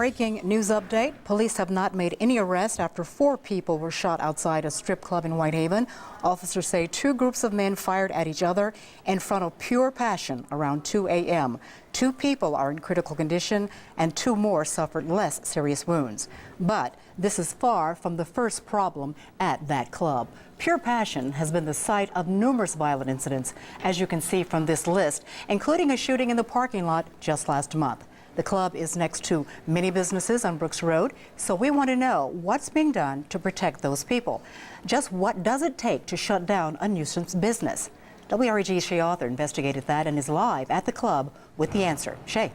breaking news update. Police have not made any arrests after 4 people were shot outside a strip club in Whitehaven. Officers say 2 groups of men fired at each other in front of Pure Passion around 2 a.m. 2 people are in critical condition and 2 more suffered less serious wounds. But this is far from the first problem at that club. Pure Passion has been the site of numerous violent incidents, as you can see from this list, including a shooting in the parking lot just last month. The club is next to many businesses on Brooks Road, so we want to know what's being done to protect those people. Just what does it take to shut down a nuisance business? WREG's Shay Arthur investigated that and is live at the club with the answer. Shay.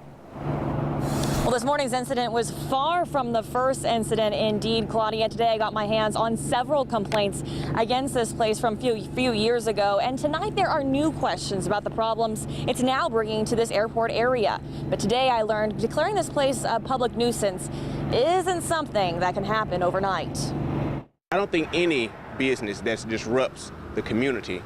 Well, this morning's incident was far from the first incident. Indeed, Claudia, today I got my hands on several complaints against this place from a few years ago. And tonight there are new questions about the problems it's now bringing to this airport area. But today I learned declaring this place a public nuisance isn't something that can happen overnight. I don't think any business that disrupts the community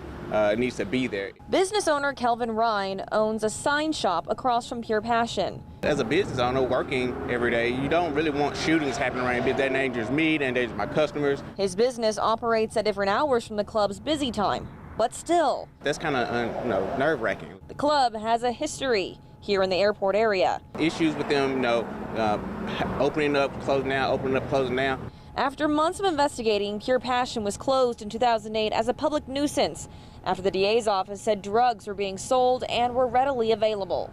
needs to be there. Business owner Kelvin Ryan owns a sign shop across from Pure Passion. As a business owner working every day, you don't really want shootings happening around here. That endangers me, that endangers my customers. His business operates at different hours from the club's busy time, but still. That's kind of nerve-wracking. The club has a history here in the airport area. Issues with them, opening up, closing down, opening up, closing down. After months of investigating, Pure Passion was closed in 2008 as a public nuisance after the DA's office said drugs were being sold and were readily available.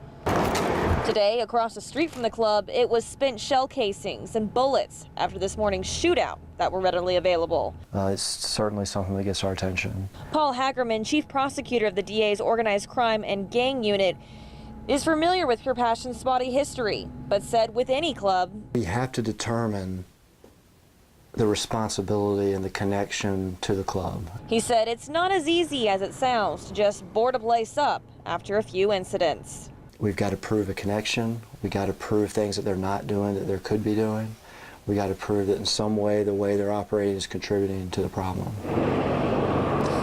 Today, across the street from the club, it was spent shell casings and bullets after this morning's shootout that were readily available. It's certainly something that gets our attention. Paul Hagerman, chief prosecutor of the DA's Organized Crime and Gang Unit, is familiar with Pure Passion's spotty history, but said with any club, we have to determine the responsibility and the connection to the club. He said it's not as easy as it sounds to just board a place up after a few incidents. We've got to prove a connection. We got to prove things that they're not doing that they could be doing. We got to prove that in some way the way they're operating is contributing to the problem.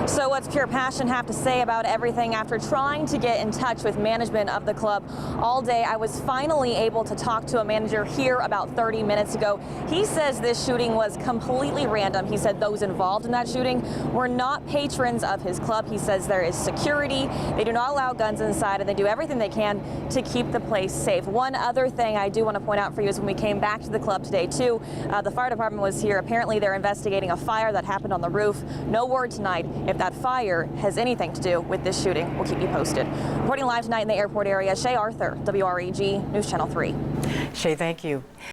So what's Pure Passion have to say about everything? After trying to get in touch with management of the club all day, I was finally able to talk to a manager here about 30 minutes ago. He says this shooting was completely random. He said those involved in that shooting were not patrons of his club. He says there is security. They do not allow guns inside, and they do everything they can to keep the place safe. One other thing I do want to point out for you is when we came back to the club today, too, the fire department was here. Apparently they're investigating a fire that happened on the roof. No word tonight if that fire has anything to do with this shooting. We'll keep you posted. Reporting live tonight in the airport area, Shay Arthur, WREG News Channel 3. Shay, thank you.